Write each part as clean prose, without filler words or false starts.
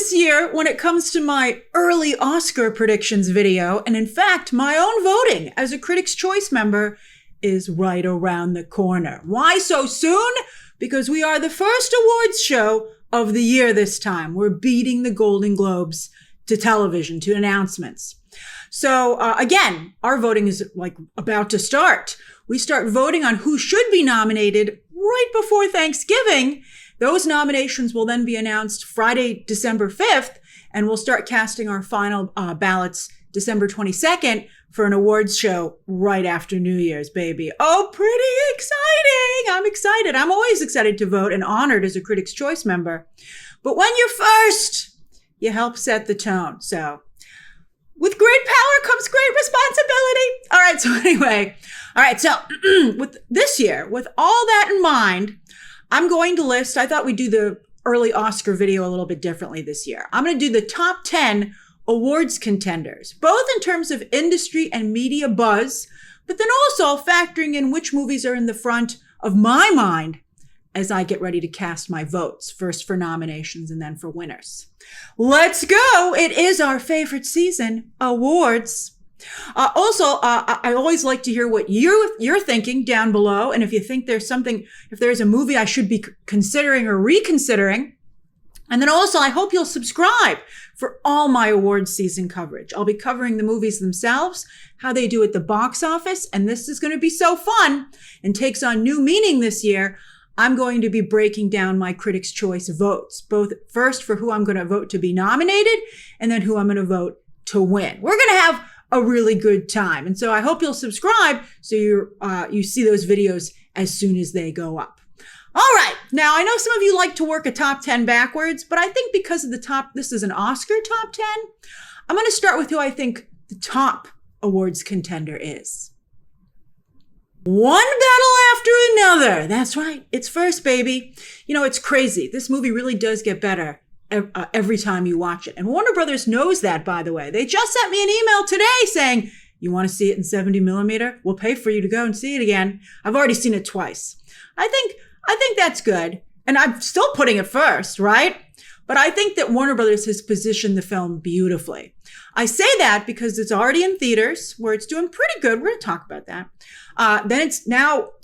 this year when it comes to my early Oscar predictions video. And in fact, my own voting as a Critics' Choice member is right around the corner. Why so soon? Because we are the first awards show of the year this time. We're beating the Golden Globes to television, to announcements. So again, our voting is like about to start. We start voting on who should be nominated right before Thanksgiving. Those nominations will then be announced Friday, December 5th, and we'll start casting our final ballots December 22nd for an awards show right after New Year's, baby. Oh, pretty exciting. I'm excited. I'm always excited to vote and honored as a Critics' Choice member. But when you're first, you help set the tone. So with great power comes great responsibility. All right. So anyway, all right. So with this year, with all that in mind, I'm going to list, I thought we'd do the early Oscar video a little bit differently this year. I'm going to do the top 10 awards contenders, both in terms of industry and media buzz, but then also factoring in which movies are in the front of my mind as I get ready to cast my votes, first for nominations and then for winners. Let's go. It is our favorite season, awards. I always like to hear what you're thinking down below. And if you think there's something, if there's a movie I should be considering or reconsidering. And then also, I hope you'll subscribe for all my awards season coverage. I'll be covering the movies themselves, how they do at the box office. And this is going to be so fun and takes on new meaning this year. I'm going to be breaking down my Critics' Choice votes, both first for who I'm going to vote to be nominated and then who I'm going to vote to win. We're going to have a really good time. And so I hope you'll subscribe so you see those videos as soon as they go up. All right. Now, I know some of you like to work a top 10 backwards, but I think because of this is an Oscar top 10, I'm going to start with who I think the top awards contender is. One battle after another. That's right. It's first, baby. You know, it's crazy. This movie really does get better every time you watch it. And Warner Brothers knows that, by the way. They just sent me an email today saying, you want to see it in 70 millimeter? We'll pay for you to go and see it again. I've already seen it twice. I think that's good. And I'm still putting it first, right? But I think that Warner Brothers has positioned the film beautifully. I say that because it's already in theaters where it's doing pretty good. We're going to talk about that. Then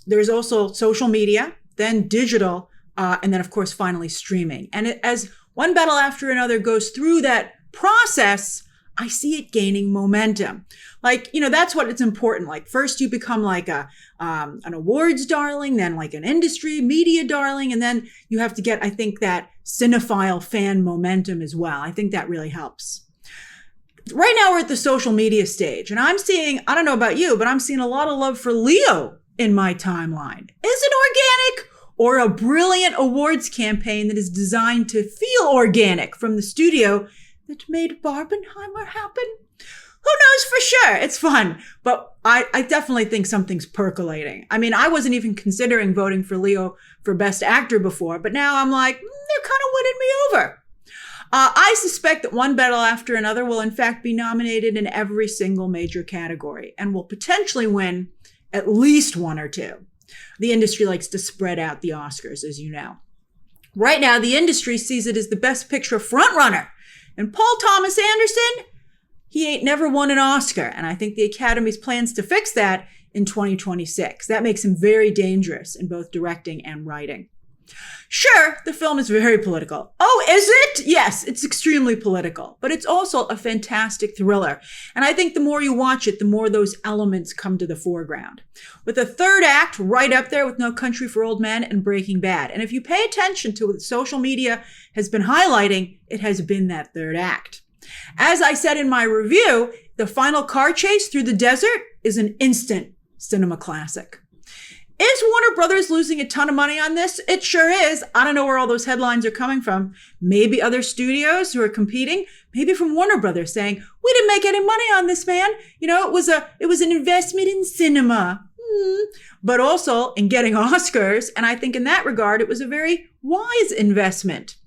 there's also social media, then digital, and then of course, finally streaming. And as one battle after another goes through that process, I see it gaining momentum. Like, you know, that's what it's important. Like first you become like an awards darling, then like an industry media darling. And then you have to get, I think, that cinephile fan momentum as well. I think that really helps. Right now we're at the social media stage and I'm seeing, I don't know about you, but I'm seeing a lot of love for Leo in my timeline. Is it organic or a brilliant awards campaign that is designed to feel organic from the studio that made Barbenheimer happen? Who knows for sure? It's fun, but I definitely think something's percolating. I mean, I wasn't even considering voting for Leo for Best Actor before, but now I'm like, they're kind of winning me over. I suspect that One Battle After Another will in fact be nominated in every single major category and will potentially win at least one or two. The industry likes to spread out the Oscars, as you know. Right now, the industry sees it as the Best Picture frontrunner. And Paul Thomas Anderson, he ain't never won an Oscar. And I think the Academy's plans to fix that in 2026. That makes him very dangerous in both directing and writing. Sure, the film is very political. Oh, is it? Yes, it's extremely political, but it's also a fantastic thriller. And I think the more you watch it, the more those elements come to the foreground. With a third act right up there with No Country for Old Men and Breaking Bad. And if you pay attention to what social media has been highlighting, it has been that third act. As I said in my review, the final car chase through the desert is an instant cinema classic. Is Warner Brothers losing a ton of money on this? It sure is. I don't know where all those headlines are coming from. Maybe other studios who are competing, maybe from Warner Brothers saying, we didn't make any money on this, man. You know, it was an investment in cinema, but also in getting Oscars. And I think in that regard, it was a very wise investment.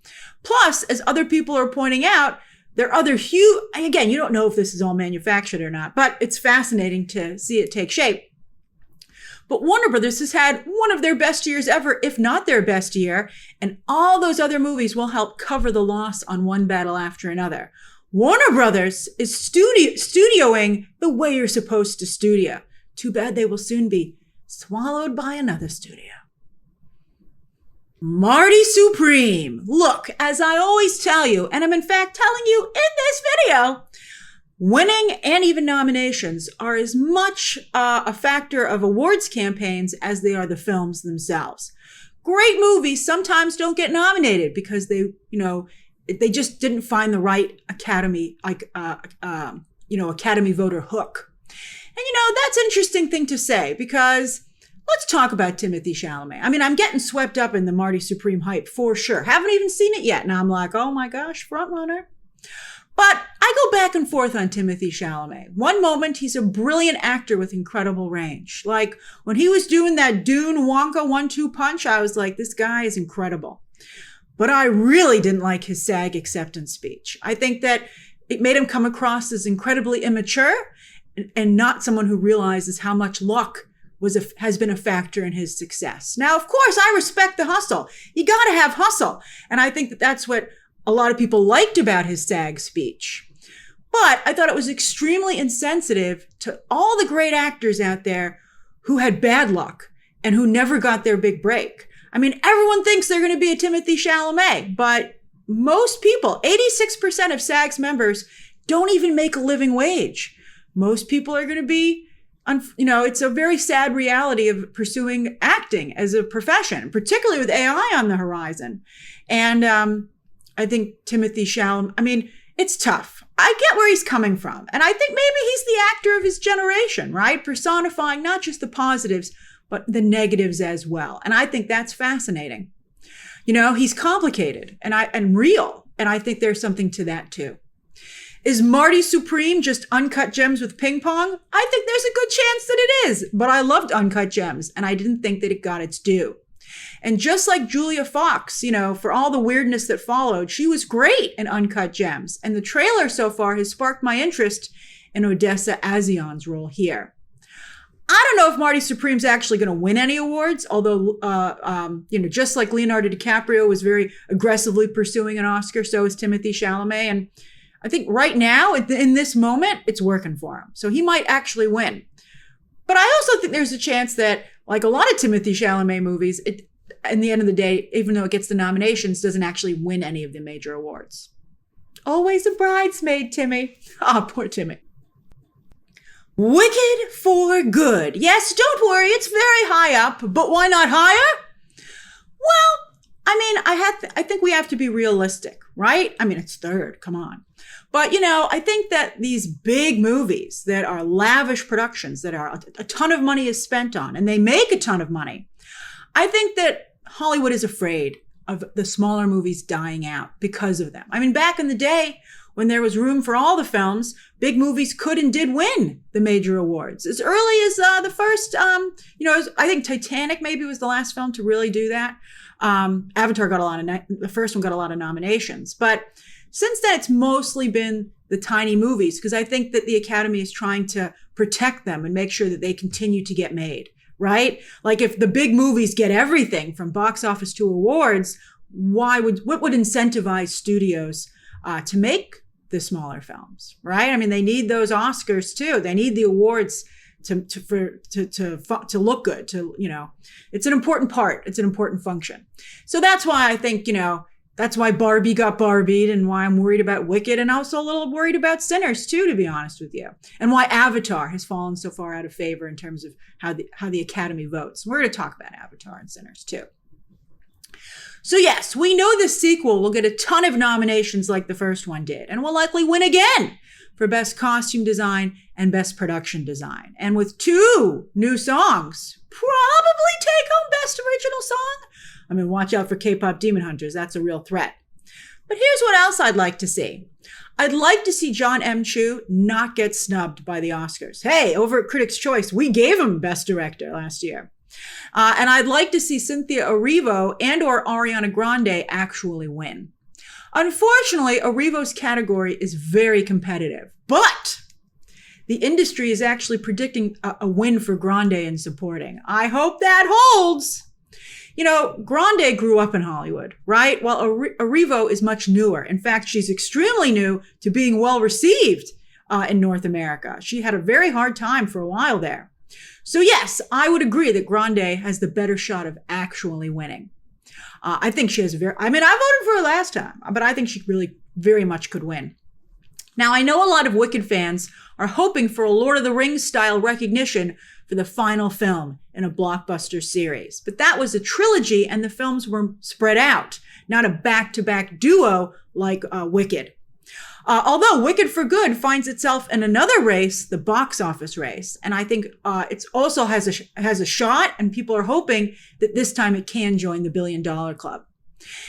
Plus, as other people are pointing out, there are other huge, again, you don't know if this is all manufactured or not, but it's fascinating to see it take shape. But Warner Brothers has had one of their best years ever, if not their best year, and all those other movies will help cover the loss on one battle after another. Warner Brothers is studioing the way you're supposed to studio. Too bad they will soon be swallowed by another studio. Marty Supreme. Look, as I always tell you, and I'm in fact telling you in this video, winning and even nominations are as much a factor of awards campaigns as they are the films themselves. Great movies sometimes don't get nominated because they just didn't find the right Academy, Academy voter hook. And that's an interesting thing to say because let's talk about Timothée Chalamet. I mean, I'm getting swept up in the Marty Supreme hype for sure. Haven't even seen it yet. Now I'm like, oh my gosh, Frontrunner. But I go back and forth on Timothée Chalamet. One moment, he's a brilliant actor with incredible range. Like when he was doing that Dune Wonka 1-2 punch, I was like, this guy is incredible. But I really didn't like his SAG acceptance speech. I think that it made him come across as incredibly immature and not someone who realizes how much luck has been a factor in his success. Now, of course, I respect the hustle. You got to have hustle. And I think that that's what a lot of people liked about his SAG speech. But I thought it was extremely insensitive to all the great actors out there who had bad luck and who never got their big break. I mean, everyone thinks they're going to be a Timothée Chalamet, but most people, 86% of SAG's members, don't even make a living wage. Most people are going to be, it's a very sad reality of pursuing acting as a profession, particularly with AI on the horizon. And I think Timothée Chalamet, it's tough. I get where he's coming from. And I think maybe he's the actor of his generation, right? Personifying not just the positives, but the negatives as well. And I think that's fascinating. He's complicated and real. And I think there's something to that too. Is Marty Supreme just uncut gems with ping pong? I think there's a good chance that it is, but I loved Uncut Gems and I didn't think that it got its due. And just like Julia Fox, for all the weirdness that followed, she was great in Uncut Gems. And the trailer so far has sparked my interest in Odessa A'zion's role here. I don't know if Marty Supreme's actually going to win any awards, although, just like Leonardo DiCaprio was very aggressively pursuing an Oscar, so is Timothée Chalamet. And I think right now, in this moment, it's working for him. So he might actually win. But I also think there's a chance that, like a lot of Timothée Chalamet movies, in the end of the day, even though it gets the nominations, doesn't actually win any of the major awards. Always a bridesmaid, Timmy. Poor Timmy. Wicked for Good. Yes, don't worry, it's very high up, but why not higher? Well, I think we have to be realistic, right? It's third, come on. But, I think that these big movies that are lavish productions that are a ton of money is spent on, and they make a ton of money, I think that Hollywood is afraid of the smaller movies dying out because of them. Back in the day, when there was room for all the films, big movies could and did win the major awards. As early as the first, I think Titanic maybe was the last film to really do that. Avatar got the first one got a lot of nominations. But since then, it's mostly been the tiny movies because I think that the Academy is trying to protect them and make sure that they continue to get made, right? Like if the big movies get everything from box office to awards, what would incentivize studios to make the smaller films, right? They need those Oscars too. They need the awards to look good. It's an important part. It's an important function. So that's why I think that's why Barbie got Barbied, and why I'm worried about Wicked, and also a little worried about Sinners too, to be honest with you, and why Avatar has fallen so far out of favor in terms of how the Academy votes. We're going to talk about Avatar and Sinners too. So yes, we know the sequel will get a ton of nominations like the first one did, and will likely win again for Best Costume Design and Best Production Design. And with 2 new songs, probably take home Best Original Song. Watch out for KPop Demon Hunters. That's a real threat. But here's what else I'd like to see. I'd like to see John M. Chu not get snubbed by the Oscars. Hey, over at Critics' Choice, we gave him Best Director last year. And I'd like to see Cynthia Erivo and or Ariana Grande actually win. Unfortunately, Erivo's category is very competitive, but the industry is actually predicting a win for Grande in supporting. I hope that holds. You know, Grande grew up in Hollywood, right? While Erivo is much newer. In fact, she's extremely new to being well received in North America. She had a very hard time for a while there. So yes, I would agree that Grande has the better shot of actually winning. I think she has I voted for her last time, but I think she really very much could win. Now, I know a lot of Wicked fans are hoping for a Lord of the Rings style recognition for the final film in a blockbuster series. But that was a trilogy and the films were spread out, not a back-to-back duo like Wicked. Although Wicked for Good finds itself in another race, the box office race. And I think it also has a shot, and people are hoping that this time it can join the $1 billion club.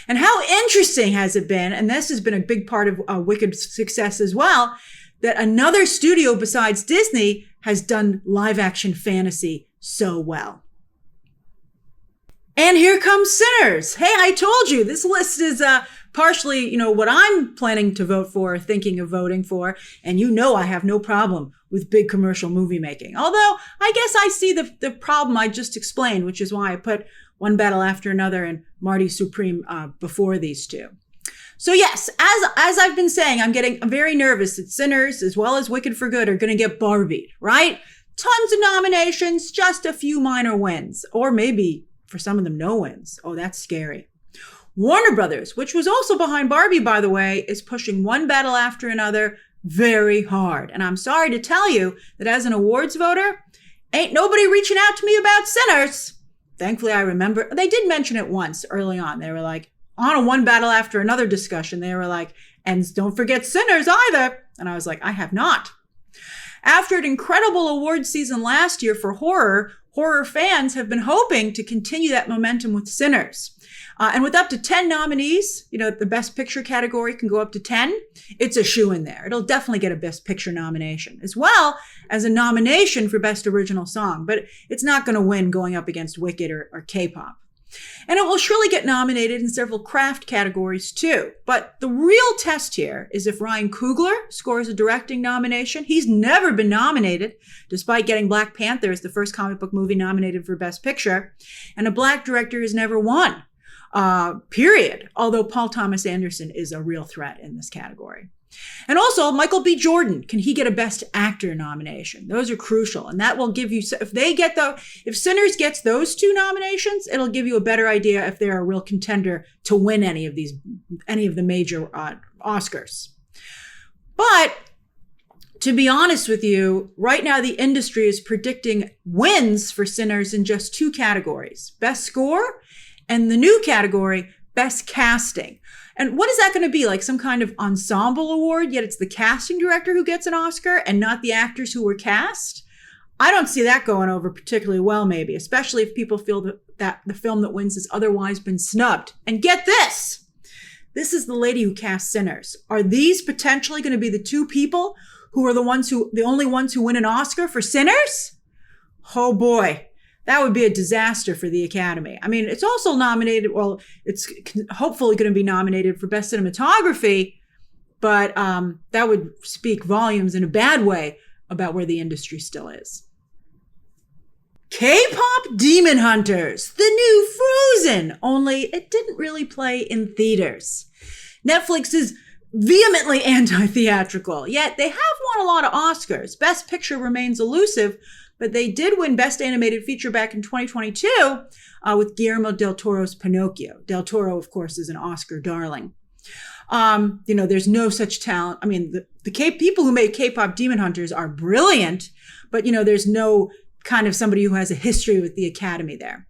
And how interesting has it been, and this has been a big part of Wicked's success as well, that another studio besides Disney has done live action fantasy so well. And here comes Sinners. Hey, I told you this list is partially, what I'm planning to vote for, thinking of voting for. And I have no problem with big commercial movie making. Although I guess I see the problem I just explained, which is why I put One Battle After Another and Marty Supreme before these two. So yes, as I've been saying, I'm getting very nervous that Sinners as well as Wicked for Good are going to get Barbied, right? Tons of nominations, just a few minor wins, or maybe for some of them, no wins. Oh, that's scary. Warner Brothers, which was also behind Barbie, by the way, is pushing One Battle After Another very hard. And I'm sorry to tell you that as an awards voter, ain't nobody reaching out to me about Sinners. Thankfully, I remember they did mention it once early on. They were like, on a One Battle After Another discussion, they were like, and don't forget Sinners either. And I was like, I have not. After an incredible award season last year for horror fans have been hoping to continue that momentum with Sinners. And with up to 10 nominees, the Best Picture category can go up to 10. It's a shoo-in there. It'll definitely get a Best Picture nomination, as well as a nomination for Best Original Song. But it's not going to win going up against Wicked or K-pop. And it will surely get nominated in several craft categories too. But the real test here is if Ryan Coogler scores a directing nomination. He's never been nominated, despite getting Black Panther as the first comic book movie nominated for Best Picture. And a Black director has never won, period. Although Paul Thomas Anderson is a real threat in this category. And also, Michael B. Jordan, can he get a Best Actor nomination? Those are crucial. And that will give you, if Sinners gets those two nominations, it'll give you a better idea if they're a real contender to win any of the major Oscars. But to be honest with you, right now the industry is predicting wins for Sinners in just two categories: Best Score and the new category, Best Casting. And what is that going to be? Like some kind of ensemble award, yet it's the casting director who gets an Oscar and not the actors who were cast? I don't see that going over particularly well, maybe, especially if people feel that the film that wins has otherwise been snubbed. And get this! This is the lady who cast Sinners. Are these potentially going to be the two people who are the only ones who win an Oscar for Sinners? Oh boy. That would be a disaster for the Academy. I mean, it's also nominated, it's hopefully going to be nominated for Best Cinematography, but that would speak volumes in a bad way about where the industry still is. K-pop Demon Hunters, the new Frozen, only it didn't really play in theaters. Netflix is vehemently anti-theatrical, yet they have won a lot of Oscars. Best Picture remains elusive, but they did win Best Animated Feature back in 2022 with Guillermo del Toro's Pinocchio. Del Toro, of course, is an Oscar darling. There's no such talent. I mean, the people who made K-pop Demon Hunters are brilliant, but, there's no kind of somebody who has a history with the Academy there.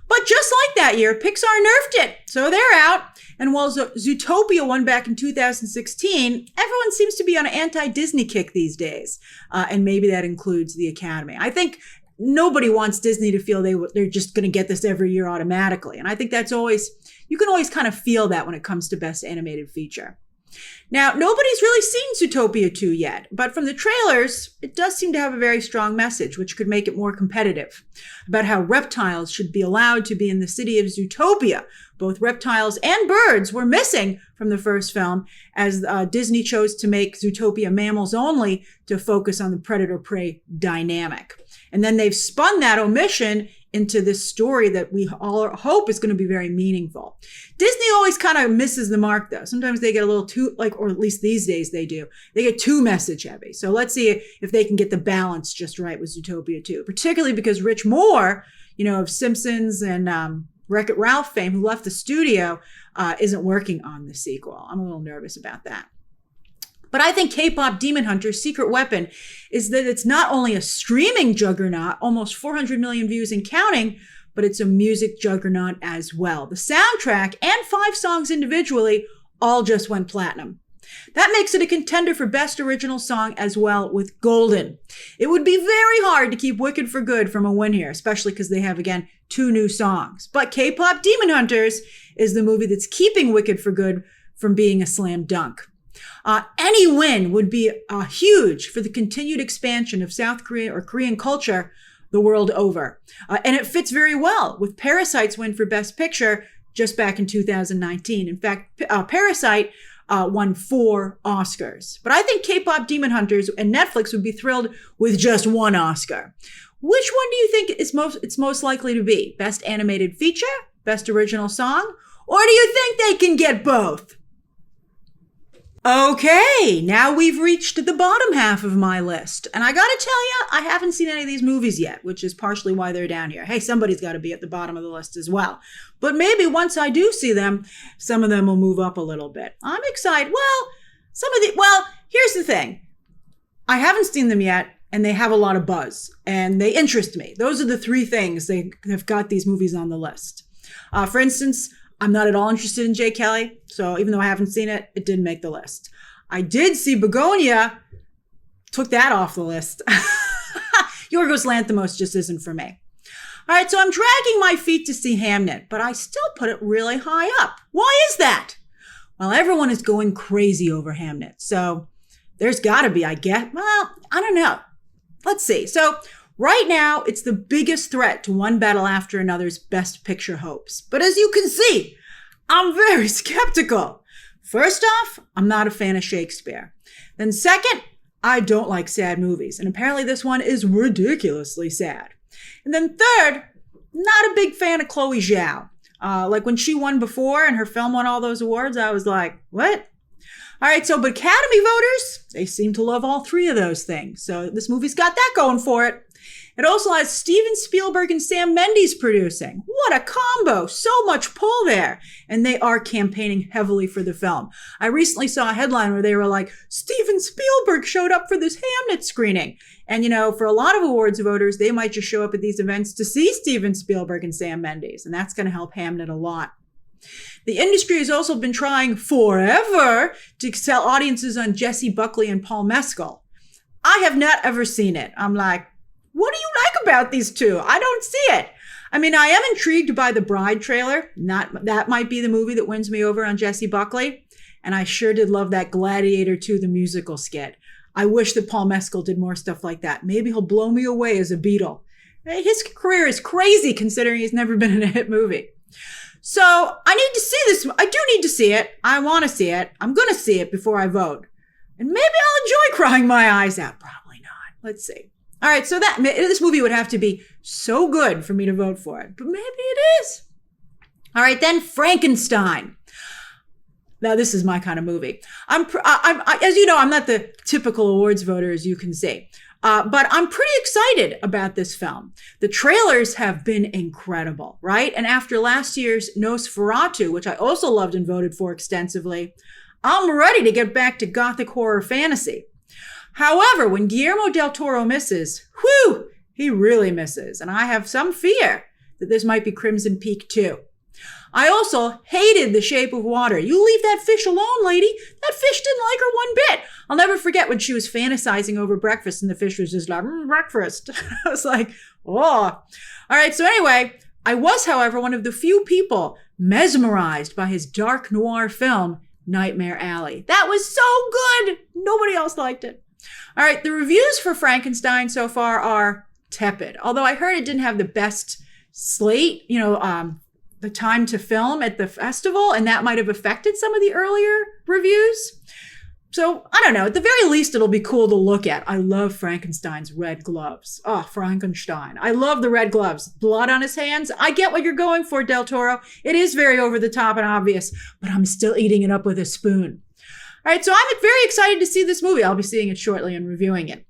But just like that year, Pixar nerfed it. So they're out. And while Zootopia won back in 2016, everyone seems to be on an anti-Disney kick these days. And maybe that includes the Academy. I think nobody wants Disney to feel they're just going to get this every year automatically. And I think you can always kind of feel that when it comes to Best Animated Feature. Now, nobody's really seen Zootopia 2 yet, but from the trailers, it does seem to have a very strong message, which could make it more competitive, about how reptiles should be allowed to be in the city of Zootopia. Both reptiles and birds were missing from the first film, as Disney chose to make Zootopia mammals only to focus on the predator-prey dynamic. And then they've spun that omission into this story that we all hope is going to be very meaningful. Disney always kind of misses the mark, though. Sometimes they get a little too, or at least these days they do. They get too message heavy. So let's see if they can get the balance just right with Zootopia 2, particularly because Rich Moore, of Simpsons and Wreck-It Ralph fame, who left the studio, isn't working on the sequel. I'm a little nervous about that. But I think K-pop Demon Hunter's secret weapon is that it's not only a streaming juggernaut, almost 400 million views and counting, but it's a music juggernaut as well. The soundtrack and 5 songs individually all just went platinum. That makes it a contender for Best Original Song as well with Golden. It would be very hard to keep Wicked for Good from a win here, especially because they have, again, 2 new songs. But K-pop Demon Hunters is the movie that's keeping Wicked for Good from being a slam dunk. Any win would be huge for the continued expansion of South Korea or Korean culture the world over. And it fits very well with Parasite's win for Best Picture just back in 2019. In fact, Parasite won 4 Oscars. But I think K-pop Demon Hunters and Netflix would be thrilled with just 1 Oscar. Which one do you think it's most likely to be? Best Animated Feature? Best Original Song? Or do you think they can get both? Okay, now we've reached the bottom half of my list. And I gotta tell you, I haven't seen any of these movies yet, which is partially why they're down here. Hey, somebody's gotta be at the bottom of the list as well. But maybe once I do see them, some of them will move up a little bit. I'm excited. Well, here's the thing. I haven't seen them yet, and they have a lot of buzz, and they interest me. Those are the 3 things they have got these movies on the list. For instance, I'm not at all interested in Jay Kelly, so even though I haven't seen it, it didn't make the list. I did see Begonia, took that off the list. Yorgos Lanthimos just isn't for me. All right, so I'm dragging my feet to see Hamnet, but I still put it really high up. Why is that? Well, everyone is going crazy over Hamnet, so there's got to be, I guess. Well, I don't know. Let's see. So right now, it's the biggest threat to one battle after another's Best Picture hopes. But as you can see, I'm very skeptical. First off, I'm not a fan of Shakespeare. Then second, I don't like sad movies. And apparently this one is ridiculously sad. And then third, not a big fan of Chloe Zhao. Like when she won before and her film won all those awards, I was like, what? All right, but Academy voters, they seem to love all 3 of those things. So this movie's got that going for it. It also has Steven Spielberg and Sam Mendes producing. What a combo. So much pull there. And they are campaigning heavily for the film. I recently saw a headline where they were like, Steven Spielberg showed up for this Hamnet screening. And, for a lot of awards voters, they might just show up at these events to see Steven Spielberg and Sam Mendes. And that's going to help Hamnet a lot. The industry has also been trying forever to sell audiences on Jessie Buckley and Paul Mescal. I have not ever seen it. I'm like, what do you like about these 2? I don't see it. I mean, I am intrigued by the Bride trailer. That might be the movie that wins me over on Jessie Buckley. And I sure did love that Gladiator 2, the musical skit. I wish that Paul Mescal did more stuff like that. Maybe he'll blow me away as a Beatle. His career is crazy considering he's never been in a hit movie. So I need to see this. I do need to see it. I want to see it. I'm going to see it before I vote. And maybe I'll enjoy crying my eyes out. Probably not. Let's see. All right, so this movie would have to be so good for me to vote for it, but maybe it is. All right, then Frankenstein. Now, this is my kind of movie. As you know, I'm not the typical awards voter, as you can see, but I'm pretty excited about this film. The trailers have been incredible, right? And after last year's Nosferatu, which I also loved and voted for extensively, I'm ready to get back to gothic horror fantasy. However, when Guillermo del Toro misses, he really misses. And I have some fear that this might be Crimson Peak too. I also hated The Shape of Water. You leave that fish alone, lady. That fish didn't like her one bit. I'll never forget when she was fantasizing over breakfast and the fish was just like, breakfast. I was like, oh. All right, so anyway, I was, however, one of the few people mesmerized by his dark noir film, Nightmare Alley. That was so good. Nobody else liked it. All right, the reviews for Frankenstein so far are tepid. Although I heard it didn't have the best slate, the time to film at the festival, and that might have affected some of the earlier reviews. So I don't know. At the very least, it'll be cool to look at. I love Frankenstein's red gloves. Oh, Frankenstein. I love the red gloves. Blood on his hands. I get what you're going for, Del Toro. It is very over the top and obvious, but I'm still eating it up with a spoon. All right, so I'm very excited to see this movie. I'll be seeing it shortly and reviewing it.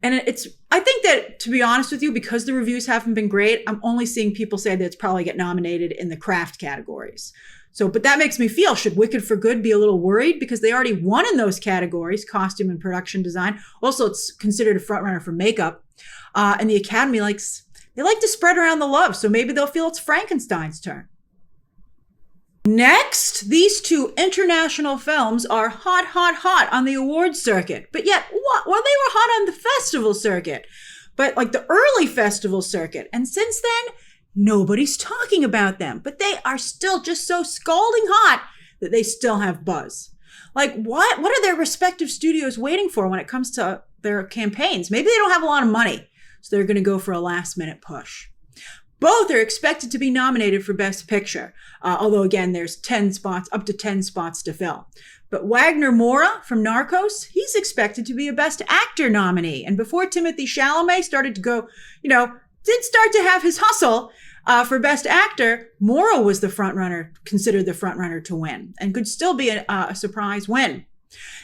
And I think that, to be honest with you, because the reviews haven't been great, I'm only seeing people say that it's probably get nominated in the craft categories. So, but that makes me feel, should Wicked for Good be a little worried? Because they already won in those categories, costume and production design. Also, it's considered a frontrunner for makeup. And the Academy they like to spread around the love. So maybe they'll feel it's Frankenstein's turn. Next, these two international films are hot on the awards circuit. But yet, well, they were hot on the festival circuit. But like the early festival circuit. And since then, nobody's talking about them, but they are still just so scalding hot that they still have buzz. Like what are their respective studios waiting for when it comes to their campaigns? Maybe they don't have a lot of money, so they're going to go for a last minute push. Both are expected to be nominated for Best Picture, although again, there's up to 10 spots to fill. But Wagner Moura from Narcos, he's expected to be a Best Actor nominee. And before Timothée Chalamet started to go, did start to have his hustle for Best Actor, Moura was considered the front runner to win, and could still be a surprise win.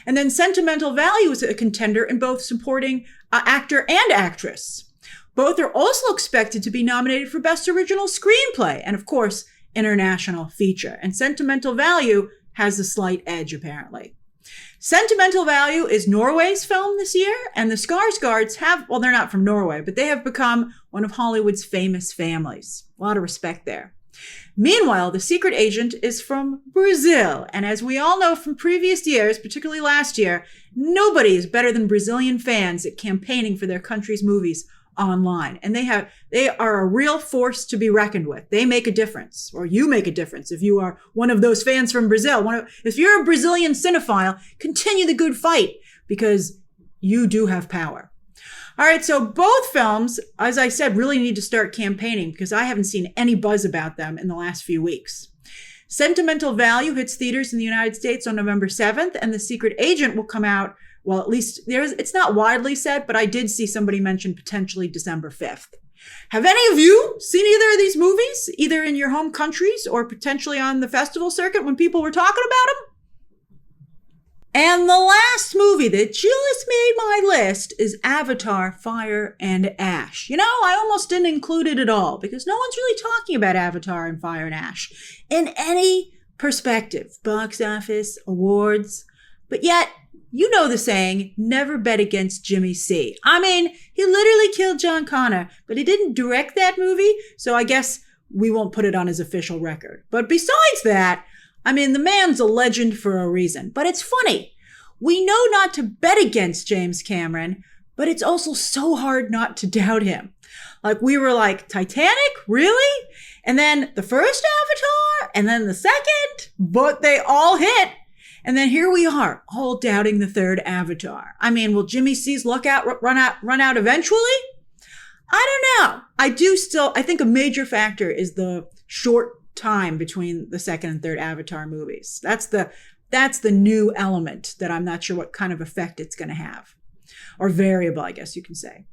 And then Sentimental Value is a contender in both supporting actor and actress. Both are also expected to be nominated for Best Original Screenplay, and of course, International Feature. And Sentimental Value has a slight edge, apparently. Sentimental Value is Norway's film this year, and the Skarsgårds they're not from Norway, but they have become one of Hollywood's famous families. A lot of respect there. Meanwhile, The Secret Agent is from Brazil, and as we all know from previous years, particularly last year, nobody is better than Brazilian fans at campaigning for their country's movies online. And they are a real force to be reckoned with. They make a difference, or you make a difference if you are one of those fans from Brazil. If you're a Brazilian cinephile, continue the good fight, because you do have power. All right, so both films, as I said, really need to start campaigning, because I haven't seen any buzz about them in the last few weeks. Sentimental Value hits theaters in the United States on November 7th, and The Secret Agent will come out, well, at least it's not widely said, but I did see somebody mention potentially December 5th. Have any of you seen either of these movies, either in your home countries or potentially on the festival circuit when people were talking about them? And the last movie that just made my list is Avatar, Fire and Ash. I almost didn't include it at all because no one's really talking about Avatar and Fire and Ash in any perspective, box office, awards. But yet, you know the saying, never bet against Jimmy C. I mean, he literally killed John Connor, but he didn't direct that movie, so I guess we won't put it on his official record. But besides that, I mean, the man's a legend for a reason. But it's funny. We know not to bet against James Cameron, but it's also so hard not to doubt him. Like, we were like, Titanic? Really? And then the first Avatar? And then the second? But they all hit. And then here we are, all doubting the third Avatar. I mean, will Jimmy C's luck run out eventually? I don't know. I think a major factor is the short time between the second and third Avatar movies. That's the new element that I'm not sure what kind of effect it's going to have. Or variable, I guess you can say.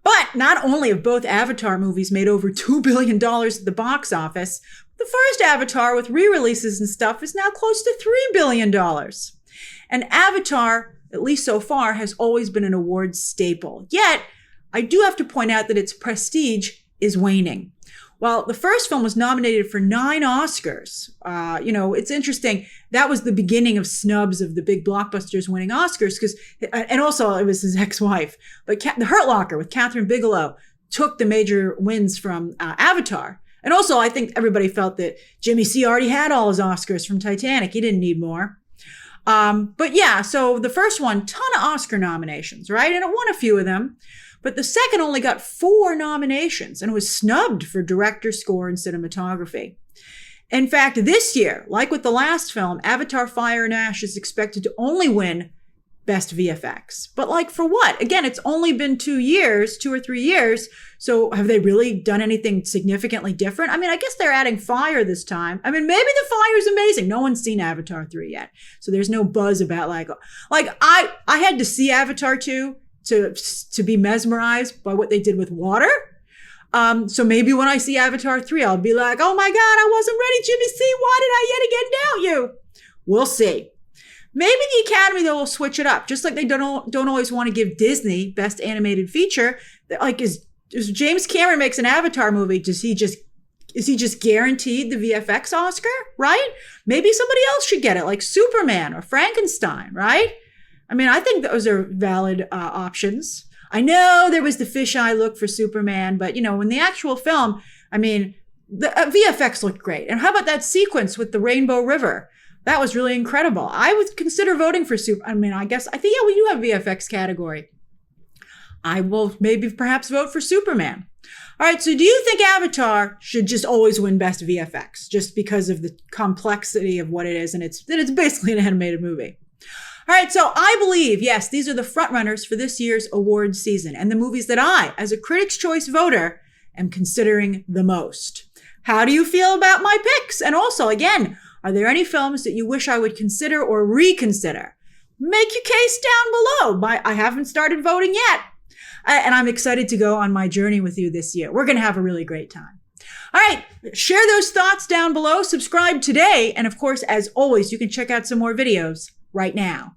But not only have both Avatar movies made over $2 billion at the box office, the first Avatar with re-releases and stuff is now close to $3 billion. And Avatar, at least so far, has always been an awards staple. Yet, I do have to point out that its prestige is waning. While the first film was nominated for 9 Oscars, it's interesting. That was the beginning of snubs of the big blockbusters winning Oscars, and also it was his ex-wife. But The Hurt Locker with Catherine Bigelow took the major wins from Avatar. And also, I think everybody felt that Jimmy C already had all his Oscars from Titanic. He didn't need more. But yeah, so the first one, ton of Oscar nominations, right? And it won a few of them. But the second only got 4 nominations and was snubbed for director, score, and cinematography. In fact, this year, like with the last film, Avatar Fire and Ash is expected to only win Best VFX. But like for what? Again, it's only been 2 or 3 years. So have they really done anything significantly different? I mean, I guess they're adding fire this time. I mean, maybe the fire is amazing. No one's seen Avatar 3 yet. So there's no buzz about like I had to see Avatar 2 to be mesmerized by what they did with water. So maybe when I see Avatar 3, I'll be like, oh my God, I wasn't ready, Jimmy C. Why did I yet again doubt you? We'll see. Maybe the Academy, though, will switch it up. Just like they don't always want to give Disney Best Animated Feature. Like, is James Cameron makes an Avatar movie, is he just guaranteed the VFX Oscar, right? Maybe somebody else should get it, like Superman or Frankenstein, right? I mean, I think those are valid options. I know there was the fisheye look for Superman, but, in the actual film, I mean, the VFX looked great. And how about that sequence with the Rainbow River? That was really incredible. I would consider voting for I think, yeah, we do have VFX category. I will perhaps vote for Superman. All right, so do you think Avatar should just always win Best VFX just because of the complexity of what it is and that it's basically an animated movie? All right, so I believe, yes, these are the frontrunners for this year's awards season and the movies that I, as a Critics' Choice voter, am considering the most. How do you feel about my picks? And also, again, are there any films that you wish I would consider or reconsider? Make your case down below. I haven't started voting yet. And I'm excited to go on my journey with you this year. We're going to have a really great time. All right, share those thoughts down below. Subscribe today. And of course, as always, you can check out some more videos right now.